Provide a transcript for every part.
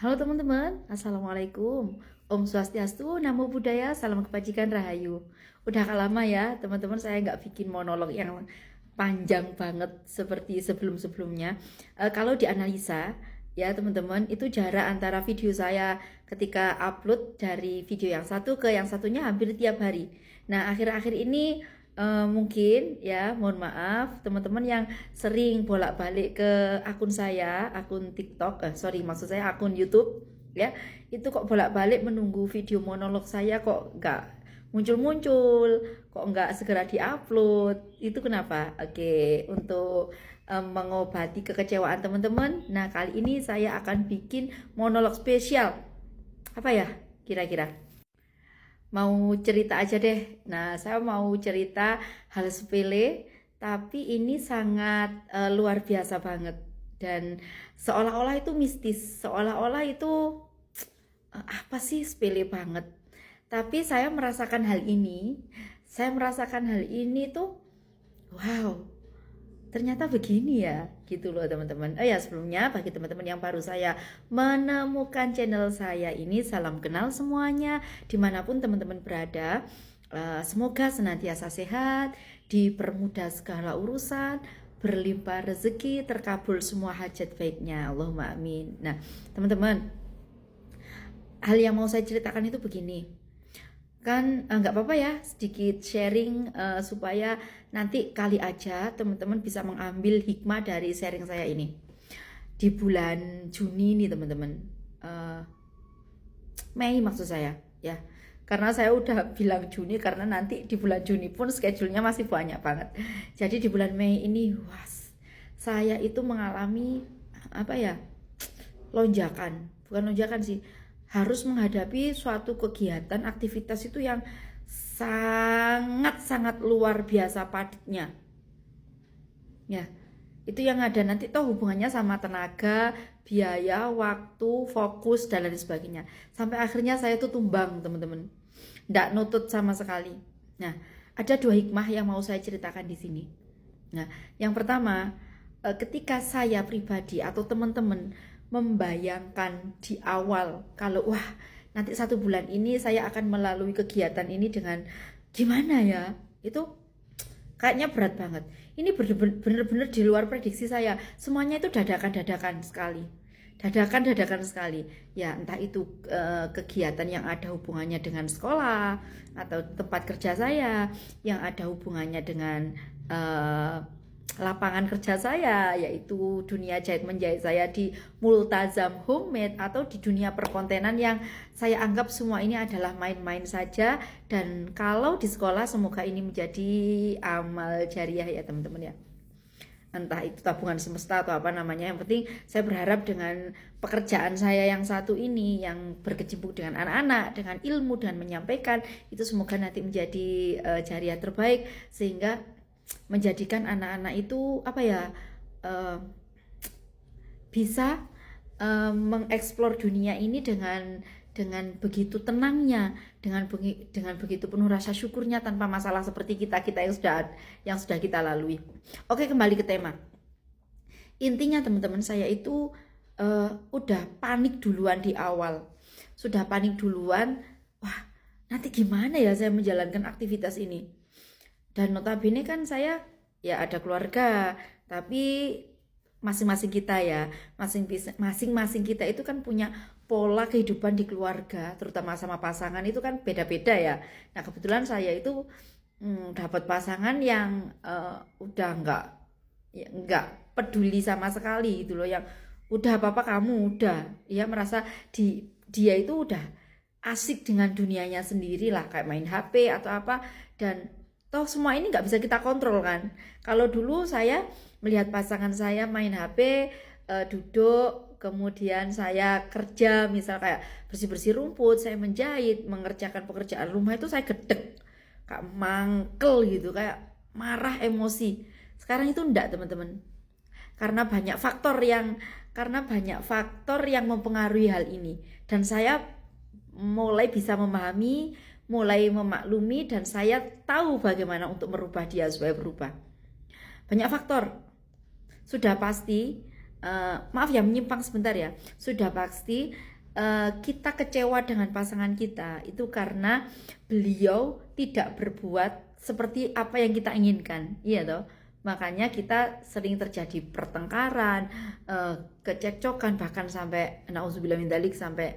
Halo teman-teman, Assalamualaikum. Om Swastiastu, Namo Buddhaya, Salam Kebajikan Rahayu. Udah gak lama ya teman-teman saya nggak bikin monolog yang panjang banget seperti sebelum-sebelumnya. Kalau dianalisa ya teman-teman, itu jarak antara video saya ketika upload dari video yang satu ke yang satunya hampir tiap hari. Nah akhir-akhir ini mungkin ya mohon maaf teman-teman yang sering bolak-balik ke akun saya, akun TikTok, sorry maksud saya akun YouTube ya, itu kok bolak-balik menunggu video monolog saya kok nggak muncul-muncul, kok nggak segera diupload, itu kenapa? Oke, untuk mengobati kekecewaan teman-teman, nah kali ini saya akan bikin monolog spesial. Apa ya kira-kira? Mau cerita aja deh. Nah, saya mau cerita hal sepele, tapi ini sangat luar biasa banget. Dan seolah-olah itu mistis, seolah-olah itu apa sih sepele banget. Tapi saya merasakan hal ini tuh, wow, ternyata begini ya, gitu loh teman-teman. Oh ya, sebelumnya bagi teman-teman yang baru saya menemukan channel saya ini, salam kenal semuanya dimanapun teman-teman berada. Semoga senantiasa sehat, dipermudah segala urusan, berlimpah rezeki, terkabul semua hajat baiknya, Allahumma amin. Nah teman-teman, hal yang mau saya ceritakan itu begini, kan nggak apa-apa ya sedikit sharing, supaya nanti kali aja teman-teman bisa mengambil hikmah dari sharing saya ini di bulan Juni nih teman-teman. Eh, Mei maksud saya ya, karena saya udah bilang Juni karena nanti di bulan Juni pun schedule-nya masih banyak banget. Jadi di bulan Mei ini was saya itu mengalami apa ya, lonjakan, bukan lonjakan sih, harus menghadapi suatu kegiatan aktivitas itu yang sangat-sangat luar biasa padatnya ya. Itu yang ada nanti toh hubungannya sama tenaga, biaya, waktu, fokus dan lain sebagainya, sampai akhirnya saya tuh tumbang teman-teman, nggak nutut sama sekali. Nah, ada dua hikmah yang mau saya ceritakan di sini. Nah, yang pertama, ketika saya pribadi atau teman-teman membayangkan di awal kalau wah nanti 1 bulan ini saya akan melalui kegiatan ini dengan gimana ya, itu kayaknya berat banget. Ini bener-bener di luar prediksi saya. Semuanya itu dadakan-dadakan sekali. Dadakan-dadakan sekali. Ya entah itu kegiatan yang ada hubungannya dengan sekolah atau tempat kerja saya, yang ada hubungannya dengan eh, lapangan kerja saya, yaitu dunia jahit menjahit saya di Multazam Homemade, atau di dunia perkontenan yang saya anggap semua ini adalah main-main saja. Dan kalau di sekolah semoga ini menjadi amal jariah ya teman-teman ya, entah itu tabungan semesta atau apa namanya. Yang penting saya berharap dengan pekerjaan saya yang satu ini, yang berkecimpung dengan anak-anak, dengan ilmu dan menyampaikan, itu semoga nanti menjadi jariah terbaik, sehingga menjadikan anak-anak itu apa ya, uh, bisa mengeksplor dunia ini dengan begitu tenangnya, dengan begitu penuh rasa syukurnya, tanpa masalah seperti kita yang sudah kita lalui. Oke, kembali ke tema. Intinya teman-teman, saya itu udah panik duluan di awal, sudah panik duluan. Wah, nanti gimana ya saya menjalankan aktivitas ini? Dan notabene kan saya ya ada keluarga, tapi masing-masing kita ya, masing-masing kita itu kan punya pola kehidupan di keluarga, terutama sama pasangan itu kan beda-beda ya. Nah kebetulan saya itu dapat pasangan yang udah nggak, ya, nggak peduli sama sekali gitu loh, yang udah apa-apa kamu udah, ya merasa dia itu udah asik dengan dunianya sendiri lah, kayak main HP atau apa. Dan toh semua ini nggak bisa kita kontrol kan. Kalau dulu saya melihat pasangan saya main HP, duduk, kemudian saya kerja, misal kayak bersih-bersih rumput, saya menjahit, mengerjakan pekerjaan rumah, itu saya gedek, kayak mangkel gitu, kayak marah, emosi. Sekarang itu enggak teman-teman, karena banyak faktor yang mempengaruhi hal ini, dan saya mulai bisa memahami, mulai memaklumi, dan saya tahu bagaimana untuk merubah dia supaya berubah. Banyak faktor. Sudah pasti, maaf ya menyimpang sebentar ya, sudah pasti kita kecewa dengan pasangan kita itu karena beliau tidak berbuat seperti apa yang kita inginkan, iya toh. Makanya kita sering terjadi pertengkaran, kecekcokan, bahkan sampai nauzubillah min dzalik, sampai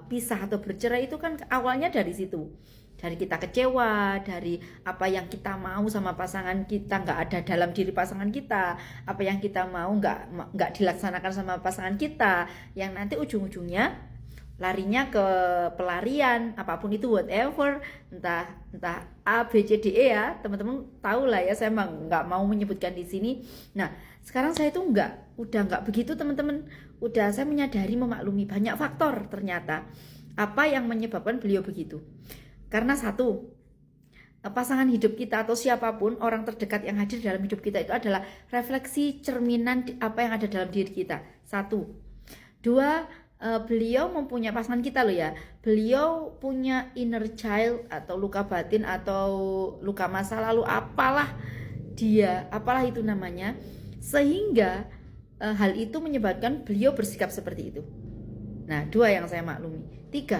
pisah atau bercerai. Itu kan awalnya dari situ, dari kita kecewa, dari apa yang kita mau sama pasangan kita nggak ada dalam diri pasangan kita, apa yang kita mau nggak dilaksanakan sama pasangan kita, yang nanti ujung-ujungnya larinya ke pelarian, apapun itu, whatever, entah A, B, C, D, E ya, teman-teman tahu lah ya, saya emang nggak mau menyebutkan di sini. Nah, sekarang saya itu udah nggak begitu teman-teman, udah saya menyadari, memaklumi banyak faktor ternyata apa yang menyebabkan beliau begitu. Karena satu, pasangan hidup kita atau siapapun orang terdekat yang hadir dalam hidup kita itu adalah refleksi cerminan apa yang ada dalam diri kita. Satu. Dua, beliau mempunyai pasangan kita loh ya, beliau punya inner child atau luka batin atau luka masa lalu, apalah itu namanya, sehingga hal itu menyebabkan beliau bersikap seperti itu. Nah, dua yang saya maklumi. Tiga,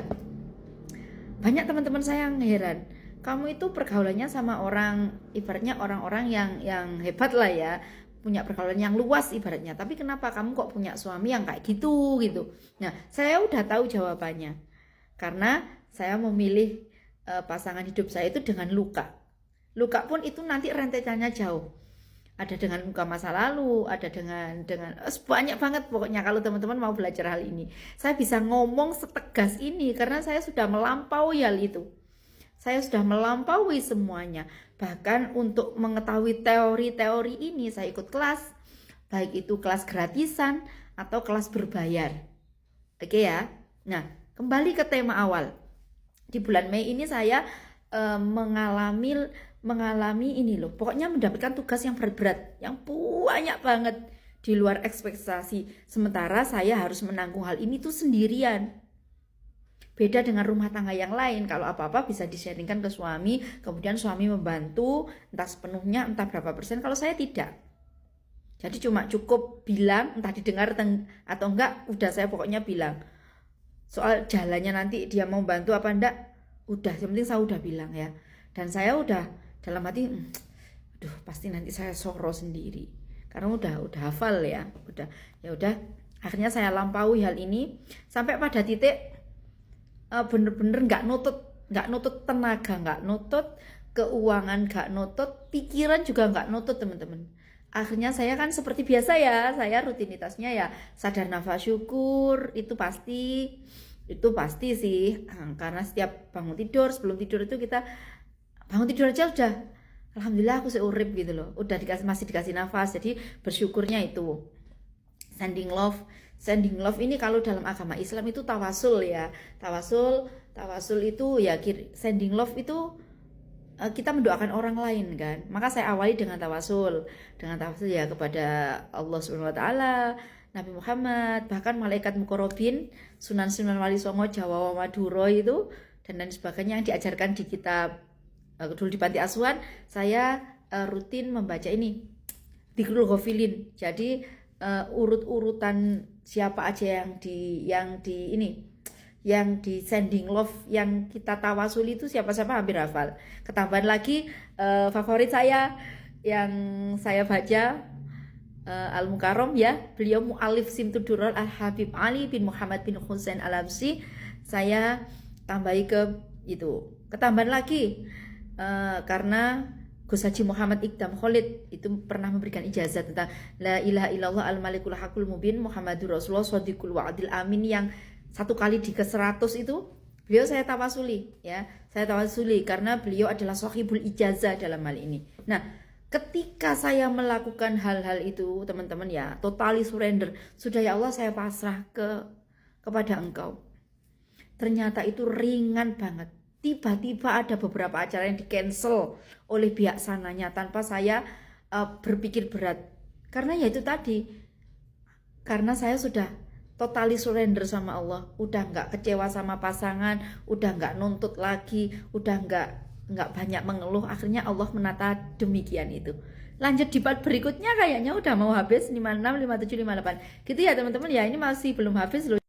banyak teman-teman saya yang heran, kamu itu pergaulannya sama orang, ibaratnya orang-orang yang hebat lah ya, punya pergaulan yang luas ibaratnya, tapi kenapa kamu kok punya suami yang kayak gitu. Nah, saya udah tahu jawabannya, karena saya memilih pasangan hidup saya itu dengan luka pun itu nanti rentetannya jauh, ada dengan luka masa lalu, ada dengan banyak banget pokoknya. Kalau teman-teman mau belajar hal ini, saya bisa ngomong setegas ini karena saya sudah melampaui hal itu. Saya sudah melampaui semuanya. Bahkan untuk mengetahui teori-teori ini saya ikut kelas, baik itu kelas gratisan atau kelas berbayar. Oke ya. Nah, kembali ke tema awal. Di bulan Mei ini saya mengalami ini loh. Pokoknya mendapatkan tugas yang berat-berat, yang banyak banget di luar ekspektasi. Sementara saya harus menanggung hal ini tuh sendirian. Beda dengan rumah tangga yang lain, kalau apa-apa bisa di-sharingkan ke suami, kemudian suami membantu, entah sepenuhnya, entah berapa persen. Kalau saya tidak. Jadi cuma cukup bilang, entah didengar atau enggak, udah saya pokoknya bilang. Soal jalannya nanti dia mau bantu apa enggak, udah, yang penting saya udah bilang ya. Dan saya udah dalam hati, aduh pasti nanti saya soro sendiri. Karena udah hafal ya, udah. Akhirnya saya lampaui hal ini, sampai pada titik bener-bener nggak nutut tenaga, nggak nutut keuangan, nggak nutut pikiran juga, nggak nutut teman-teman. Akhirnya saya kan seperti biasa ya, saya rutinitasnya ya sadar nafas syukur, itu pasti sih, karena setiap bangun tidur, sebelum tidur itu kita bangun tidur aja udah alhamdulillah aku seurip gitu loh, udah masih dikasih nafas, jadi bersyukurnya itu. Sending love ini kalau dalam agama Islam itu tawasul ya. Tawasul itu ya, sending love itu kita mendoakan orang lain kan. Maka saya awali dengan tawasul ya kepada Allah Subhanahu wa taala, Nabi Muhammad, bahkan malaikat muqarrabin, Sunan Wali Songo, Jawa Madura itu dan lain sebagainya yang diajarkan di kitab dulu di panti asuhan. Saya rutin membaca ini Dzikrul Ghafilin. Jadi urut-urutan siapa aja yang di sending love yang kita tawasul itu siapa-siapa hampir hafal. Ketambahan lagi favorit saya yang saya baca Al-Mukarram ya, beliau mu'alif Simtud-Durrar Al-Habib Ali bin Muhammad bin Husain Al-Habsyi, saya tambahi ke itu. Ketambahan lagi karena Gus Haji Muhammad Iqdam Khalid itu pernah memberikan ijazah tentang La ilaha illallah al-malikul hakul mubin Muhammadur Rasulullah shadiqul wa'adil amin, yang satu kali di ke-100 itu beliau saya tawasuli ya. Saya tawasuli karena beliau adalah sahibul ijazah dalam hal ini. Nah, ketika saya melakukan hal-hal itu teman-teman ya, totally surrender, sudah ya Allah saya pasrah kepada Engkau. Ternyata itu ringan banget. Tiba-tiba ada beberapa acara yang di-cancel oleh pihak sananya tanpa saya berpikir berat. Karena ya itu tadi, karena saya sudah totally surrender sama Allah, udah nggak kecewa sama pasangan, udah nggak nuntut lagi, udah nggak banyak mengeluh. Akhirnya Allah menata demikian itu. Lanjut di part berikutnya kayaknya udah mau habis, 56, 57, 58 gitu ya teman-teman ya. Ini masih belum habis loh.